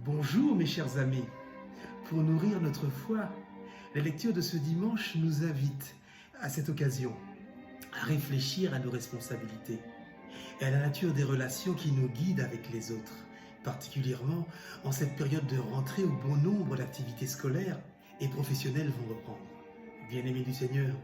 Bonjour mes chers amis. Pour nourrir notre foi, la lecture de ce dimanche nous invite à cette occasion à réfléchir à nos responsabilités et à la nature des relations qui nous guident avec les autres, particulièrement en cette période de rentrée où bon nombre d'activités scolaires et professionnelles vont reprendre. Bien-aimés du Seigneur,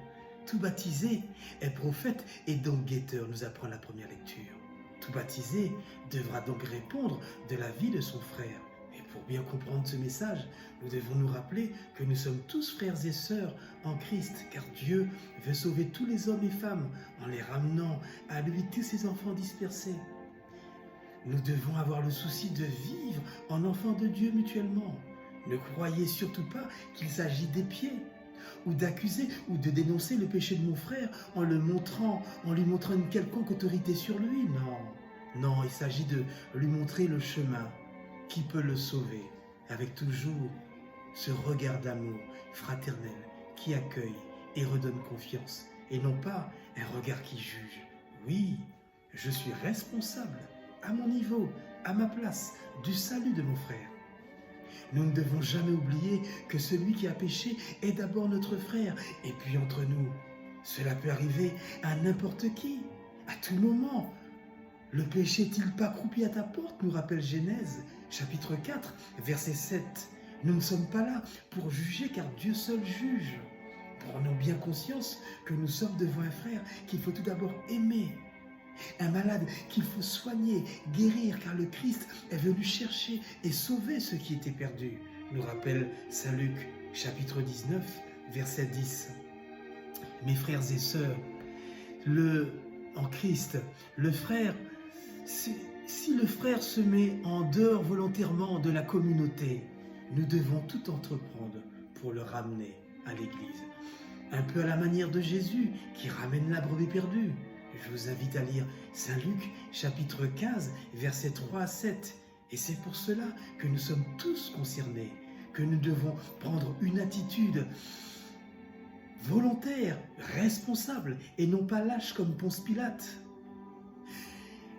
tout baptisé est prophète et donc guetteur, nous apprend la première lecture. Tout baptisé devra donc répondre de la vie de son frère. Et pour bien comprendre ce message, nous devons nous rappeler que nous sommes tous frères et sœurs en Christ, car Dieu veut sauver tous les hommes et femmes en les ramenant à lui tous ses enfants dispersés. Nous devons avoir le souci de vivre en enfants de Dieu mutuellement. Ne croyez surtout pas qu'il s'agit d'épier ou d'accuser ou de dénoncer le péché de mon frère en lui montrant une quelconque autorité sur lui. Non, il s'agit de lui montrer le chemin qui peut le sauver, avec toujours ce regard d'amour fraternel qui accueille et redonne confiance, et non pas un regard qui juge. Oui, je suis responsable, à mon niveau, à ma place, du salut de mon frère. Nous ne devons jamais oublier que celui qui a péché est d'abord notre frère, et puis entre nous. Cela peut arriver à n'importe qui, à tout moment. Le péché est-il pas croupi à ta porte, nous rappelle Genèse, chapitre 4, verset 7. Nous ne sommes pas là pour juger, car Dieu seul juge. Prenons bien conscience que nous sommes devant un frère qu'il faut tout d'abord aimer. Un malade qu'il faut soigner, guérir, car le Christ est venu chercher et sauver ceux qui étaient perdus, nous rappelle Saint Luc, chapitre 19, verset 10. Mes frères et sœurs, en Christ, le frère, si le frère se met en dehors volontairement de la communauté, nous devons tout entreprendre pour le ramener à l'Église. Un peu à la manière de Jésus qui ramène la brebis perdue. Je vous invite à lire Saint Luc, chapitre 15, versets 3 à 7. Et c'est pour cela que nous sommes tous concernés, que nous devons prendre une attitude volontaire, responsable, et non pas lâche comme Ponce Pilate.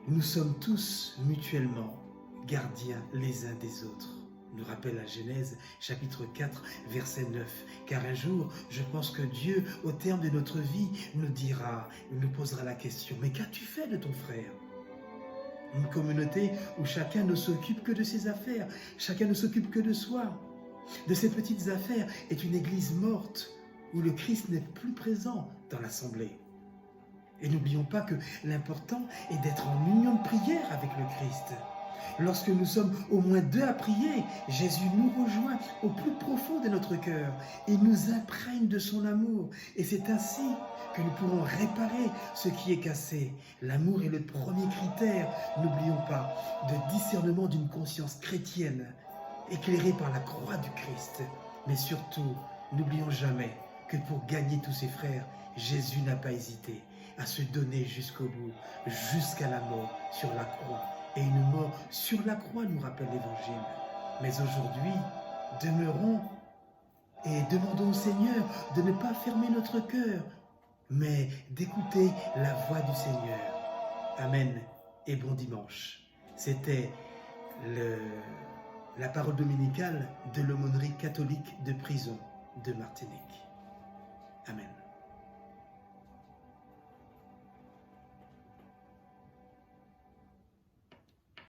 Nous sommes tous mutuellement gardiens les uns des autres, nous rappelle la Genèse, chapitre 4, verset 9. Car un jour, je pense que Dieu, au terme de notre vie, nous posera la question, mais qu'as-tu fait de ton frère? Une communauté où chacun ne s'occupe que de ses affaires, chacun ne s'occupe que de soi. De ces petites affaires est une église morte, où le Christ n'est plus présent dans l'assemblée. Et n'oublions pas que l'important est d'être en union de prière avec le Christ. Lorsque nous sommes au moins deux à prier, Jésus nous rejoint au plus profond de notre cœur et nous imprègne de son amour. Et c'est ainsi que nous pourrons réparer ce qui est cassé. L'amour est le premier critère, n'oublions pas, de discernement d'une conscience chrétienne, éclairée par la croix du Christ. Mais surtout, n'oublions jamais que pour gagner tous ses frères, Jésus n'a pas hésité à se donner jusqu'au bout, jusqu'à la mort sur la croix. Et une mort sur la croix nous rappelle l'Évangile. Mais aujourd'hui, demeurons et demandons au Seigneur de ne pas fermer notre cœur, mais d'écouter la voix du Seigneur. Amen et bon dimanche. C'était la parole dominicale de l'aumônerie catholique de prison de Martinique. Amen.